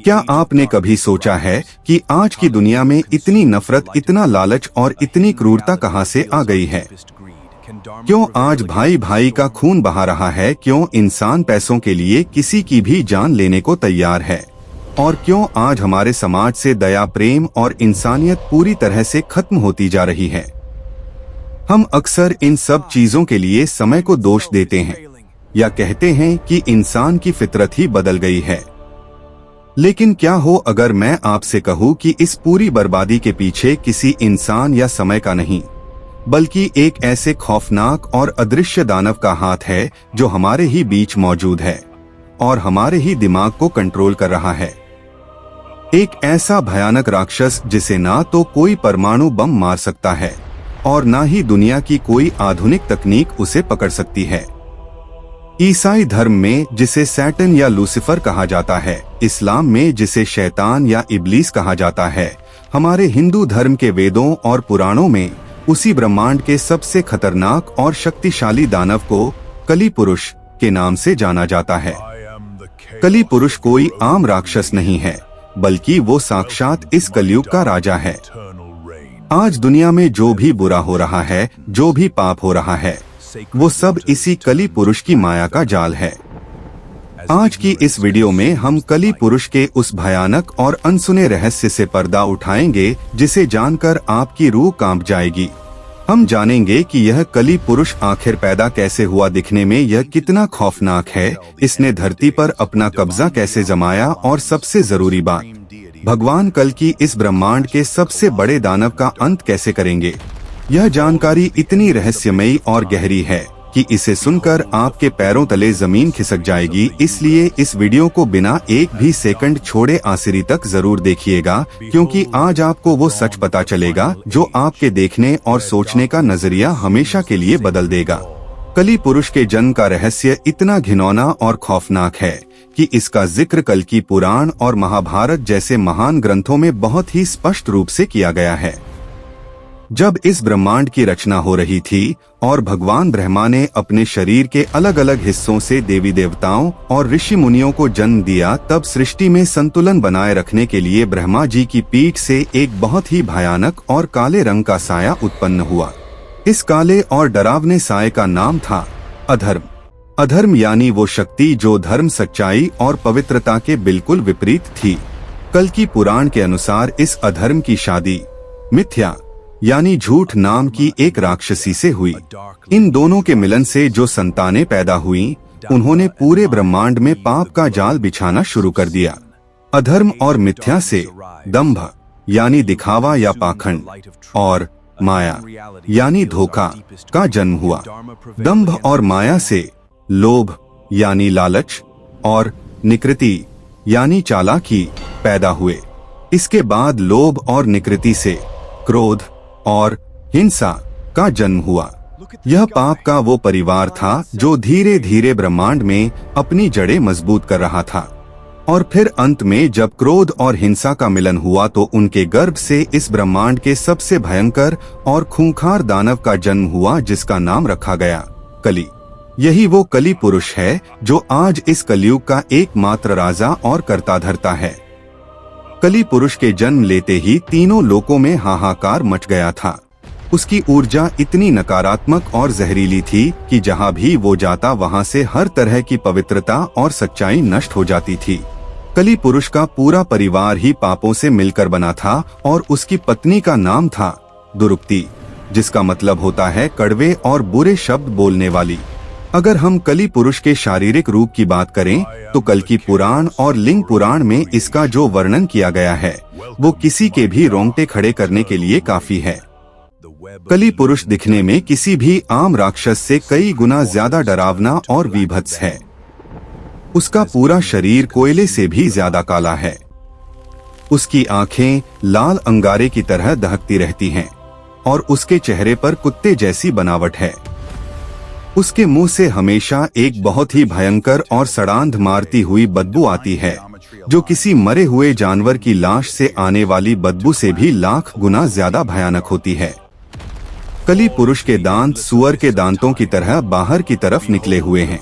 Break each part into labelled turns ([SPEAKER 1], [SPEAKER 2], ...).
[SPEAKER 1] क्या आपने कभी सोचा है कि आज की दुनिया में इतनी नफरत, इतना लालच और इतनी क्रूरता कहां से आ गई है? क्यों आज भाई भाई का खून बहा रहा है? क्यों इंसान पैसों के लिए किसी की भी जान लेने को तैयार है? और क्यों आज हमारे समाज से दया, प्रेम और इंसानियत पूरी तरह से खत्म होती जा रही है? हम अक्सर इन सब चीजों के लिए समय को दोष देते हैं या कहते हैं कि इंसान की फितरत ही बदल गई है। लेकिन क्या हो अगर मैं आपसे कहूं कि इस पूरी बर्बादी के पीछे किसी इंसान या समय का नहीं, बल्कि एक ऐसे खौफनाक और अदृश्य दानव का हाथ है जो हमारे ही बीच मौजूद है और हमारे ही दिमाग को कंट्रोल कर रहा है। एक ऐसा भयानक राक्षस जिसे ना तो कोई परमाणु बम मार सकता है और ना ही दुनिया की कोई आधुनिक तकनीक उसे पकड़ सकती है। ईसाई धर्म में जिसे सैटन या लूसीफर कहा जाता है, इस्लाम में जिसे शैतान या इब्लीस कहा जाता है, हमारे हिंदू धर्म के वेदों और पुराणों में उसी ब्रह्मांड के सबसे खतरनाक और शक्तिशाली दानव को कली पुरुष के नाम से जाना जाता है। कली पुरुष कोई आम राक्षस नहीं है, बल्कि वो साक्षात इस कलयुग का राजा है। आज दुनिया में जो भी बुरा हो रहा है, जो भी पाप हो रहा है, वो सब इसी कली पुरुष की माया का जाल है। आज की इस वीडियो में हम कली पुरुष के उस भयानक और अनसुने रहस्य से पर्दा उठाएंगे जिसे जानकर आपकी रूह कांप जाएगी। हम जानेंगे कि यह कली पुरुष आखिर पैदा कैसे हुआ, दिखने में यह कितना खौफनाक है, इसने धरती पर अपना कब्जा कैसे जमाया और सबसे जरूरी बात, भगवान कल की इस ब्रह्मांड के सबसे बड़े दानव का अंत कैसे करेंगे। यह जानकारी इतनी रहस्यमयी और गहरी है कि इसे सुनकर आपके पैरों तले जमीन खिसक जाएगी। इसलिए इस वीडियो को बिना एक भी सेकंड छोड़े आखिरी तक जरूर देखिएगा, क्योंकि आज आपको वो सच पता चलेगा जो आपके देखने और सोचने का नजरिया हमेशा के लिए बदल देगा। कली पुरुष के जन्म का रहस्य इतना घिनौना और खौफनाक है कि इसका जिक्र कल की पुराण और महाभारत जैसे महान ग्रंथों में बहुत ही स्पष्ट रूप से किया गया है। जब इस ब्रह्मांड की रचना हो रही थी और भगवान ब्रह्मा ने अपने शरीर के अलग अलग हिस्सों से देवी देवताओं और ऋषि मुनियों को जन्म दिया, तब सृष्टि में संतुलन बनाए रखने के लिए ब्रह्मा जी की पीठ से एक बहुत ही भयानक और काले रंग का साया उत्पन्न हुआ। इस काले और डरावने साये का नाम था अधर्म। अधर्म यानी वो शक्ति जो धर्म, सच्चाई और पवित्रता के बिल्कुल विपरीत थी। कल की पुराण के अनुसार इस अधर्म की शादी मिथ्या यानी झूठ नाम की एक राक्षसी से हुई। इन दोनों के मिलन से जो संतानें पैदा हुईं, उन्होंने पूरे ब्रह्मांड में पाप का जाल बिछाना शुरू कर दिया। अधर्म और मिथ्या से दंभ यानी दिखावा या पाखंड और माया यानी धोखा का जन्म हुआ। दंभ और माया से लोभ यानी लालच और निकृति यानी चालाकी पैदा हुए। इसके बाद लोभ और निकृति से क्रोध और हिंसा का जन्म हुआ। यह पाप का वो परिवार था जो धीरे धीरे ब्रह्मांड में अपनी जड़ें मजबूत कर रहा था। और फिर अंत में जब क्रोध और हिंसा का मिलन हुआ तो उनके गर्भ से इस ब्रह्मांड के सबसे भयंकर और खूंखार दानव का जन्म हुआ, जिसका नाम रखा गया कली। यही वो कली पुरुष है जो आज इस कलयुग का एकमात्र राजा और कर्ता धर्ता है। कली पुरुष के जन्म लेते ही तीनों लोकों में हाहाकार मच गया था। उसकी ऊर्जा इतनी नकारात्मक और जहरीली थी कि जहां भी वो जाता वहां से हर तरह की पवित्रता और सच्चाई नष्ट हो जाती थी। कली पुरुष का पूरा परिवार ही पापों से मिलकर बना था और उसकी पत्नी का नाम था दुरुक्ति, जिसका मतलब होता है कड़वे और बुरे शब्द बोलने वाली। अगर हम कली पुरुष के शारीरिक रूप की बात करें तो कल की पुराण और लिंग पुराण में इसका जो वर्णन किया गया है वो किसी के भी रोंगटे खड़े करने के लिए काफी है। कली पुरुष दिखने में किसी भी आम राक्षस से कई गुना ज्यादा डरावना और वीभत्स है। उसका पूरा शरीर कोयले से भी ज्यादा काला है। उसकी आंखें लाल अंगारे की तरह दहकती रहती हैं और उसके चेहरे पर कुत्ते जैसी बनावट है। उसके मुंह से हमेशा एक बहुत ही भयंकर और सड़ांध मारती हुई बदबू आती है, जो किसी मरे हुए जानवर की लाश से आने वाली बदबू से भी लाख गुना ज्यादा भयानक होती है। कली पुरुष के दांत सुअर के दांतों की तरह बाहर की तरफ निकले हुए हैं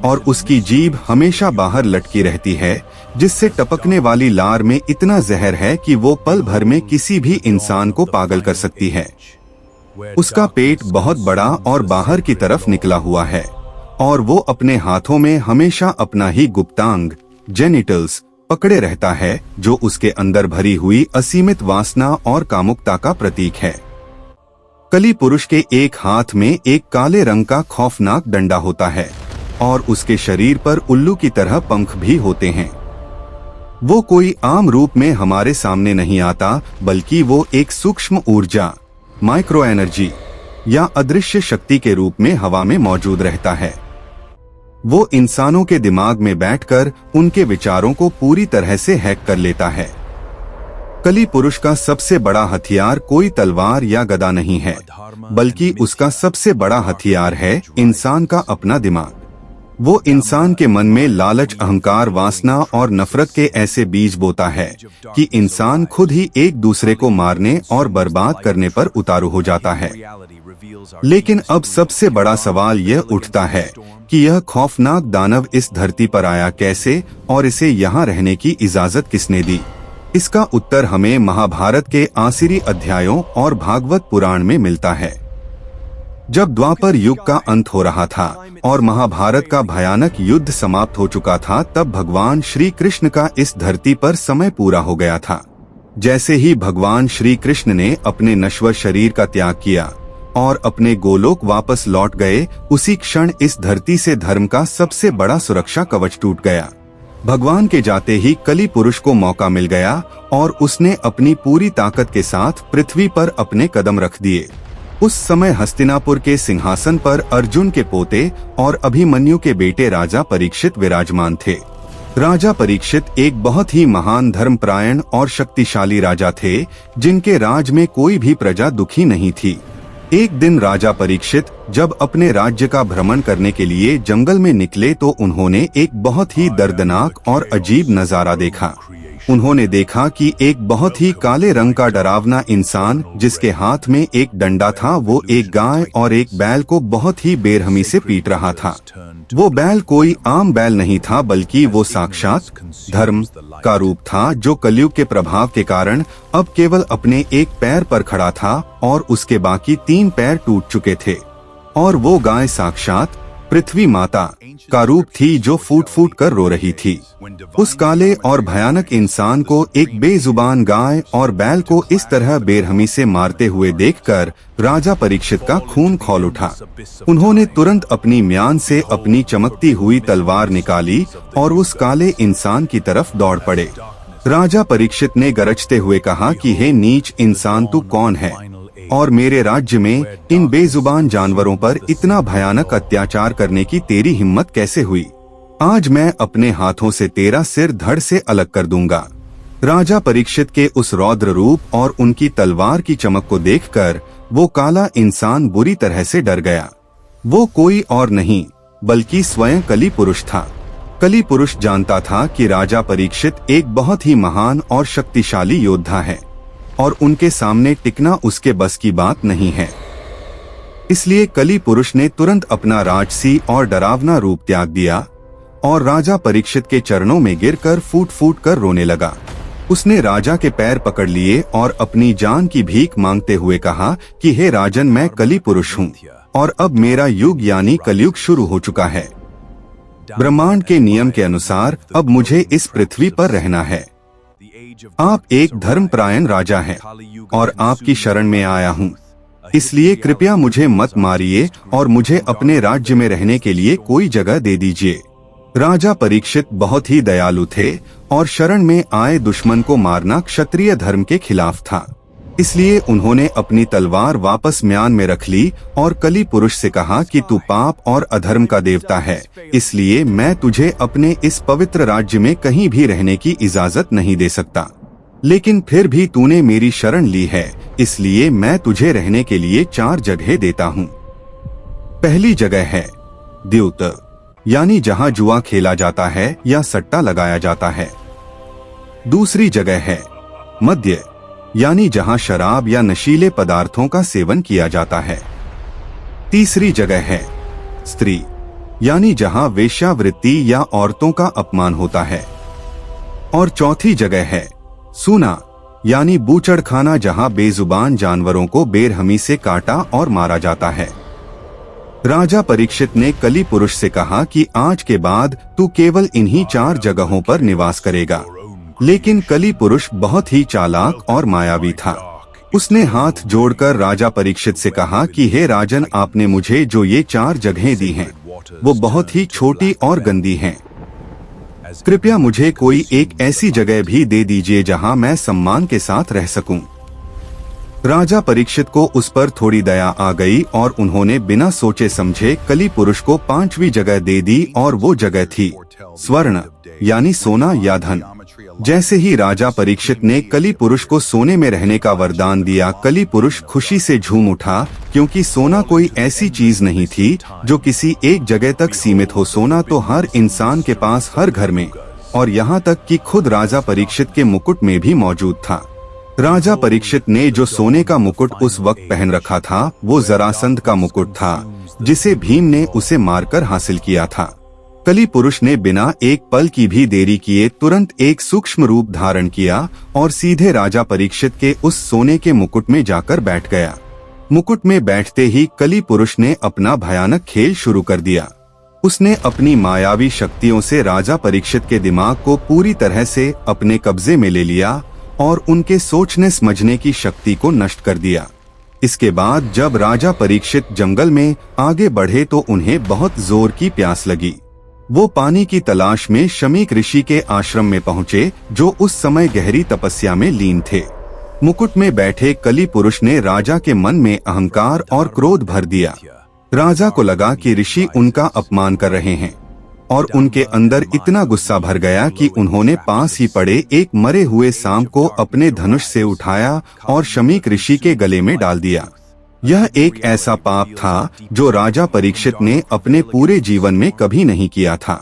[SPEAKER 1] और उसकी जीभ हमेशा बाहर लटकी रहती है, जिससे टपकने वाली लार में इतना जहर है कि वो पल भर में किसी भी इंसान को पागल कर सकती है। उसका पेट बहुत बड़ा और बाहर की तरफ निकला हुआ है और वो अपने हाथों में हमेशा अपना ही गुप्तांग जेनिटल्स पकड़े रहता है, जो उसके अंदर भरी हुई असीमित वासना और कामुकता का प्रतीक है। कली पुरुष के एक हाथ में एक काले रंग का खौफनाक डंडा होता है और उसके शरीर पर उल्लू की तरह पंख भी होते हैं। वो कोई आम रूप में हमारे सामने नहीं आता, बल्कि वो एक सूक्ष्म ऊर्जा माइक्रो एनर्जी या अदृश्य शक्ति के रूप में हवा में मौजूद रहता है। वो इंसानों के दिमाग में बैठकर उनके विचारों को पूरी तरह से हैक कर लेता है। कली पुरुष का सबसे बड़ा हथियार कोई तलवार या गदा नहीं है, बल्कि उसका सबसे बड़ा हथियार है इंसान का अपना दिमाग। वो इंसान के मन में लालच, अहंकार, वासना और नफरत के ऐसे बीज बोता है कि इंसान खुद ही एक दूसरे को मारने और बर्बाद करने पर उतारू हो जाता है। लेकिन अब सबसे बड़ा सवाल यह उठता है कि यह खौफनाक दानव इस धरती पर आया कैसे और इसे यहाँ रहने की इजाजत किसने दी? इसका उत्तर हमें महाभारत के आखिरी अध्यायों और भागवत पुराण में मिलता है। जब द्वापर युग का अंत हो रहा था और महाभारत का भयानक युद्ध समाप्त हो चुका था, तब भगवान श्री कृष्ण का इस धरती पर समय पूरा हो गया था। जैसे ही भगवान श्री कृष्ण ने अपने नश्वर शरीर का त्याग किया और अपने गोलोक वापस लौट गए, उसी क्षण इस धरती से धर्म का सबसे बड़ा सुरक्षा कवच टूट गया। भगवान के जाते ही कली पुरुष को मौका मिल गया और उसने अपनी पूरी ताकत के साथ पृथ्वी पर अपने कदम रख दिए। उस समय हस्तिनापुर के सिंहासन पर अर्जुन के पोते और अभिमन्यु के बेटे राजा परीक्षित विराजमान थे। राजा परीक्षित एक बहुत ही महान धर्मपरायण और शक्तिशाली राजा थे, जिनके राज में कोई भी प्रजा दुखी नहीं थी। एक दिन राजा परीक्षित जब अपने राज्य का भ्रमण करने के लिए जंगल में निकले तो उन्होंने एक बहुत ही दर्दनाक और अजीब नजारा देखा। उन्होंने देखा कि एक बहुत ही काले रंग का डरावना इंसान, जिसके हाथ में एक डंडा था, वो एक गाय और एक बैल को बहुत ही बेरहमी से पीट रहा था। वो बैल कोई आम बैल नहीं था, बल्कि वो साक्षात धर्म का रूप था, जो कलयुग के प्रभाव के कारण अब केवल अपने एक पैर पर खड़ा था और उसके बाकी 3 पैर टूट चुके थे। और वो गाय साक्षात पृथ्वी माता का रूप थी, जो फूट फूट कर रो रही थी। उस काले और भयानक इंसान को एक बेजुबान गाय और बैल को इस तरह बेरहमी से मारते हुए देखकर राजा परीक्षित का खून खौल उठा। उन्होंने तुरंत अपनी म्यान से अपनी चमकती हुई तलवार निकाली और उस काले इंसान की तरफ दौड़ पड़े। राजा परीक्षित ने गरजते हुए कहा कि हे नीच इंसान, तू कौन है और मेरे राज्य में इन बेजुबान जानवरों पर इतना भयानक अत्याचार करने की तेरी हिम्मत कैसे हुई? आज मैं अपने हाथों से तेरा सिर धड़ से अलग कर दूंगा। राजा परीक्षित के उस रौद्र रूप और उनकी तलवार की चमक को देखकर वो काला इंसान बुरी तरह से डर गया। वो कोई और नहीं बल्कि स्वयं कली पुरुष था। कली पुरुष जानता था कि राजा परीक्षित एक बहुत ही महान और शक्तिशाली योद्धा है और उनके सामने टिकना उसके बस की बात नहीं है। इसलिए कली पुरुष ने तुरंत अपना राजसी और डरावना रूप त्याग दिया और राजा परीक्षित के चरणों में गिरकर फूट फूट कर रोने लगा। उसने राजा के पैर पकड़ लिए और अपनी जान की भीख मांगते हुए कहा कि हे राजन, मैं कली पुरुष हूँ और अब मेरा युग यानी कलयुग शुरू हो चुका है। ब्रह्मांड के नियम के अनुसार अब मुझे इस पृथ्वी पर रहना है। आप एक धर्मपरायण राजा हैं और आपकी शरण में आया हूँ, इसलिए कृपया मुझे मत मारिए और मुझे अपने राज्य में रहने के लिए कोई जगह दे दीजिए। राजा परीक्षित बहुत ही दयालु थे और शरण में आए दुश्मन को मारना क्षत्रिय धर्म के खिलाफ था। इसलिए उन्होंने अपनी तलवार वापस म्यान में रख ली और कली पुरुष से कहा कि तू पाप और अधर्म का देवता है, इसलिए मैं तुझे अपने इस पवित्र राज्य में कहीं भी रहने की इजाजत नहीं दे सकता। लेकिन फिर भी तूने मेरी शरण ली है, इसलिए मैं तुझे रहने के लिए 4 जगह देता हूँ। पहली जगह है द्यूत, यानी जहाँ जुआ खेला जाता है या सट्टा लगाया जाता है। दूसरी जगह है मध्य, यानी जहां शराब या नशीले पदार्थों का सेवन किया जाता है। तीसरी जगह है स्त्री, यानी जहां वेश्यावृत्ति या औरतों का अपमान होता है। और चौथी जगह है सूना, यानी बूचड़खाना, जहां बेजुबान जानवरों को बेरहमी से काटा और मारा जाता है। राजा परीक्षित ने कली पुरुष से कहा कि आज के बाद तू केवल इन्हीं 4 जगहों पर निवास करेगा। लेकिन कली पुरुष बहुत ही चालाक और मायावी था। उसने हाथ जोड़कर राजा परीक्षित से कहा कि हे राजन, आपने मुझे जो ये 4 जगहें दी हैं, वो बहुत ही छोटी और गंदी हैं। कृपया मुझे कोई एक ऐसी जगह भी दे दीजिए जहां मैं सम्मान के साथ रह सकूं। राजा परीक्षित को उस पर थोड़ी दया आ गई और उन्होंने बिना सोचे समझे कली पुरुष को 5वीं जगह दे दी, और वो जगह थी स्वर्ण, यानी सोना या धन। जैसे ही राजा परीक्षित ने कली पुरुष को सोने में रहने का वरदान दिया, कली पुरुष खुशी से झूम उठा, क्योंकि सोना कोई ऐसी चीज नहीं थी जो किसी एक जगह तक सीमित हो। सोना तो हर इंसान के पास, हर घर में, और यहाँ तक कि खुद राजा परीक्षित के मुकुट में भी मौजूद था। राजा परीक्षित ने जो सोने का मुकुट उस वक्त पहन रखा था, वो जरासंध का मुकुट था, जिसे भीम ने उसे मारकर हासिल किया था। कली पुरुष ने बिना एक पल की भी देरी किए तुरंत एक सूक्ष्म रूप धारण किया और सीधे राजा परीक्षित के उस सोने के मुकुट में जाकर बैठ गया। मुकुट में बैठते ही कली पुरुष ने अपना भयानक खेल शुरू कर दिया। उसने अपनी मायावी शक्तियों से राजा परीक्षित के दिमाग को पूरी तरह से अपने कब्जे में ले लिया और उनके सोचने समझने की शक्ति को नष्ट कर दिया। इसके बाद जब राजा परीक्षित जंगल में आगे बढ़े तो उन्हें बहुत जोर की प्यास लगी। वो पानी की तलाश में शमीक ऋषि के आश्रम में पहुंचे, जो उस समय गहरी तपस्या में लीन थे। मुकुट में बैठे कली पुरुष ने राजा के मन में अहंकार और क्रोध भर दिया। राजा को लगा कि ऋषि उनका अपमान कर रहे हैं, और उनके अंदर इतना गुस्सा भर गया कि उन्होंने पास ही पड़े एक मरे हुए सांप को अपने धनुष से उठाया और शमीक ऋषि के गले में डाल दिया। यह एक ऐसा पाप था जो राजा परीक्षित ने अपने पूरे जीवन में कभी नहीं किया था।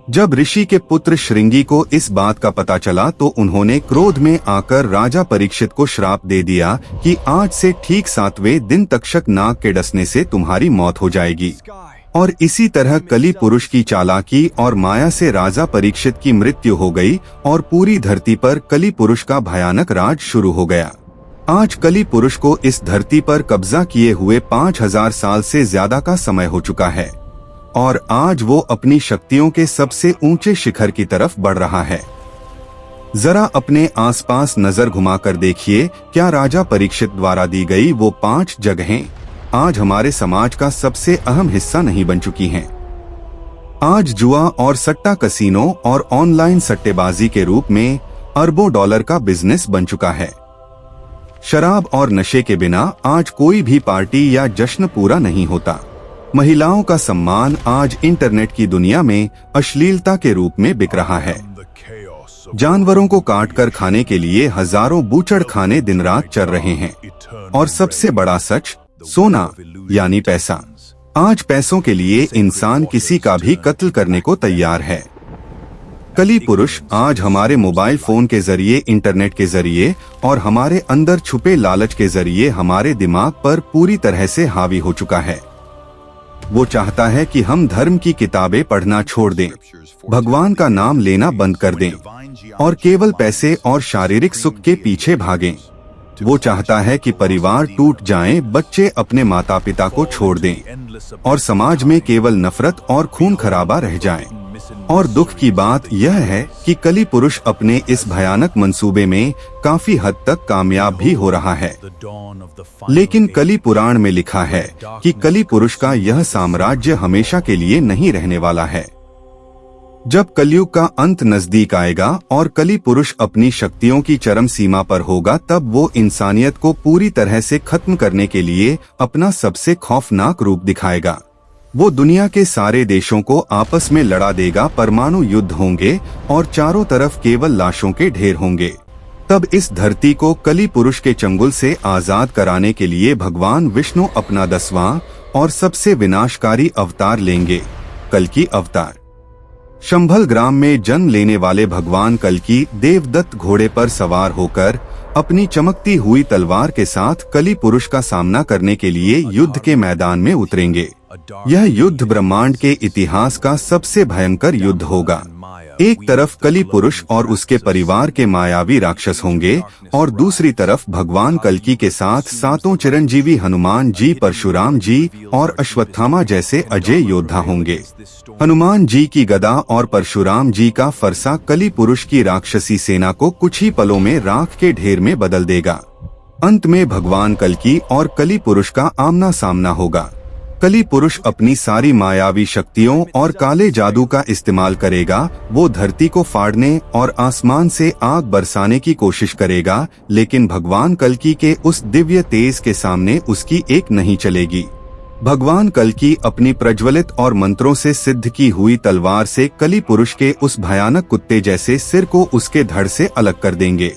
[SPEAKER 1] जब ऋषि के पुत्र श्रृंगी को इस बात का पता चला तो उन्होंने क्रोध में आकर राजा परीक्षित को श्राप दे दिया कि आज से ठीक 7वें दिन तक्षक नाग के डसने से तुम्हारी मौत हो जाएगी। और इसी तरह कली पुरुष की चालाकी और माया से राजा परीक्षित की मृत्यु हो गई और पूरी धरती पर कली पुरुष का भयानक राज शुरू हो गया। आज कली पुरुष को इस धरती पर कब्जा किए हुए 5000 साल से ज्यादा का समय हो चुका है, और आज वो अपनी शक्तियों के सबसे ऊंचे शिखर की तरफ बढ़ रहा है। जरा अपने आसपास नजर घुमाकर देखिए, क्या राजा परीक्षित द्वारा दी गई वो 5 जगहें आज हमारे समाज का सबसे अहम हिस्सा नहीं बन चुकी हैं? आज जुआ और सट्टा कसीनो और ऑनलाइन सट्टेबाजी के रूप में अरबों डॉलर का बिजनेस बन चुका है। शराब और नशे के बिना आज कोई भी पार्टी या जश्न पूरा नहीं होता। महिलाओं का सम्मान आज इंटरनेट की दुनिया में अश्लीलता के रूप में बिक रहा है। जानवरों को काट कर खाने के लिए हजारों बूचड़खाने दिन रात चल रहे हैं। और सबसे बड़ा सच, सोना यानी पैसा। आज पैसों के लिए इंसान किसी का भी कत्ल करने को तैयार है। कली पुरुष आज हमारे मोबाइल फोन के जरिए, इंटरनेट के जरिए और हमारे अंदर छुपे लालच के जरिए हमारे दिमाग पर पूरी तरह से हावी हो चुका है। वो चाहता है कि हम धर्म की किताबें पढ़ना छोड़ दें, भगवान का नाम लेना बंद कर दें और केवल पैसे और शारीरिक सुख के पीछे भागें। वो चाहता है कि परिवार टूट जाएं, बच्चे अपने माता पिता को छोड़ दें और समाज में केवल नफरत और खून खराबा रह जाए। और दुख की बात यह है कि कली पुरुष अपने इस भयानक मंसूबे में काफी हद तक कामयाब भी हो रहा है। लेकिन कली पुराण में लिखा है कि कली पुरुष का यह साम्राज्य हमेशा के लिए नहीं रहने वाला है। जब कलयुग का अंत नजदीक आएगा और कली पुरुष अपनी शक्तियों की चरम सीमा पर होगा, तब वो इंसानियत को पूरी तरह से खत्म करने के लिए अपना सबसे खौफनाक रूप दिखाएगा। वो दुनिया के सारे देशों को आपस में लड़ा देगा, परमाणु युद्ध होंगे और चारों तरफ केवल लाशों के ढेर होंगे। तब इस धरती को कली पुरुष के चंगुल से आजाद कराने के लिए भगवान विष्णु अपना 10वां और सबसे विनाशकारी अवतार लेंगे, कल्कि अवतार। शंभल ग्राम में जन्म लेने वाले भगवान कल्कि देवदत्त घोड़े पर सवार होकर अपनी चमकती हुई तलवार के साथ कली पुरुष का सामना करने के लिए युद्ध के मैदान में उतरेंगे। यह युद्ध ब्रह्मांड के इतिहास का सबसे भयंकर युद्ध होगा। एक तरफ कली पुरुष और उसके परिवार के मायावी राक्षस होंगे और दूसरी तरफ भगवान कल्कि के साथ सातों चिरंजीवी हनुमान जी, परशुराम जी और अश्वत्थामा जैसे अजय योद्धा होंगे। हनुमान जी की गदा और परशुराम जी का फरसा कली पुरुष की राक्षसी सेना को कुछ ही पलों में राख के ढेर में बदल देगा। अंत में भगवान कल्कि और कली पुरुष का आमना सामना होगा। कली पुरुष अपनी सारी मायावी शक्तियों और काले जादू का इस्तेमाल करेगा। वो धरती को फाड़ने और आसमान से आग बरसाने की कोशिश करेगा, लेकिन भगवान कल्कि के उस दिव्य तेज के सामने उसकी एक नहीं चलेगी। भगवान कल्कि अपनी प्रज्वलित और मंत्रों से सिद्ध की हुई तलवार से कली पुरुष के उस भयानक कुत्ते जैसे सिर को उसके धड़ से अलग कर देंगे।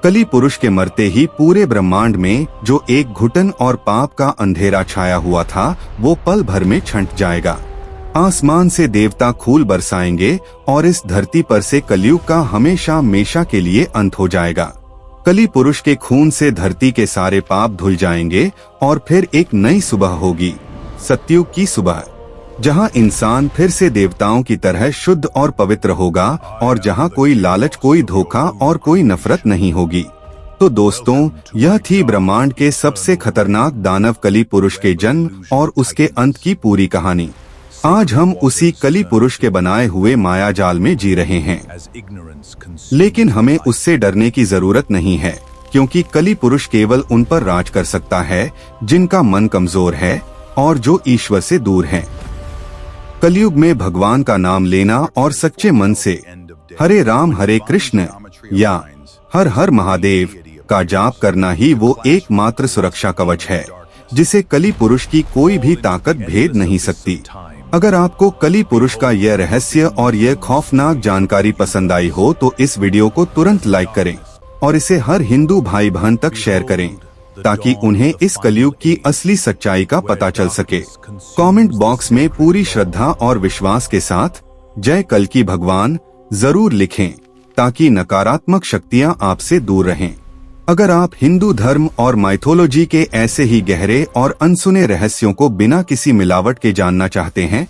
[SPEAKER 1] कली पुरुष के मरते ही पूरे ब्रह्मांड में जो एक घुटन और पाप का अंधेरा छाया हुआ था वो पल भर में छंट जाएगा। आसमान से देवता खून बरसाएंगे और इस धरती पर से कलयुग का हमेशा हमेशा के लिए अंत हो जाएगा। कली पुरुष के खून से धरती के सारे पाप धुल जाएंगे और फिर एक नई सुबह होगी, सतयुग की सुबह, जहां इंसान फिर से देवताओं की तरह शुद्ध और पवित्र होगा और जहां कोई लालच, कोई धोखा और कोई नफरत नहीं होगी। तो दोस्तों, यह थी ब्रह्मांड के सबसे खतरनाक दानव कली पुरुष के जन्म और उसके अंत की पूरी कहानी। आज हम उसी कली पुरुष के बनाए हुए माया जाल में जी रहे हैं, लेकिन हमें उससे डरने की जरूरत नहीं है, क्योंकि कली पुरुष केवल उन पर राज कर सकता है जिनका मन कमजोर है और जो ईश्वर से दूर है। कलयुग में भगवान का नाम लेना और सच्चे मन से हरे राम हरे कृष्ण या हर हर महादेव का जाप करना ही वो एकमात्र सुरक्षा कवच है, जिसे कली पुरुष की कोई भी ताकत भेद नहीं सकती। अगर आपको कली पुरुष का यह रहस्य और यह खौफनाक जानकारी पसंद आई हो तो इस वीडियो को तुरंत लाइक करें और इसे हर हिंदू भाई बहन तक शेयर करें, ताकि उन्हें इस कलयुग की असली सच्चाई का पता चल सके। कमेंट बॉक्स में पूरी श्रद्धा और विश्वास के साथ जय कल्कि भगवान जरूर लिखें, ताकि नकारात्मक शक्तियां आपसे दूर रहें। अगर आप हिंदू धर्म और माइथोलॉजी के ऐसे ही गहरे और अनसुने रहस्यों को बिना किसी मिलावट के जानना चाहते हैं,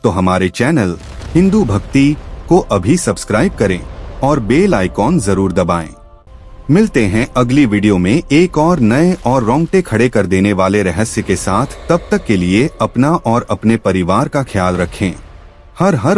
[SPEAKER 1] तो हमारे चैनल हिंदू भक्ति को अभी सब्सक्राइब करें और बेल आइकॉन जरूर दबाएं। मिलते हैं अगली वीडियो में एक और नए और रोंगटे खड़े कर देने वाले रहस्य के साथ। तब तक के लिए अपना और अपने परिवार का ख्याल रखें। हर हर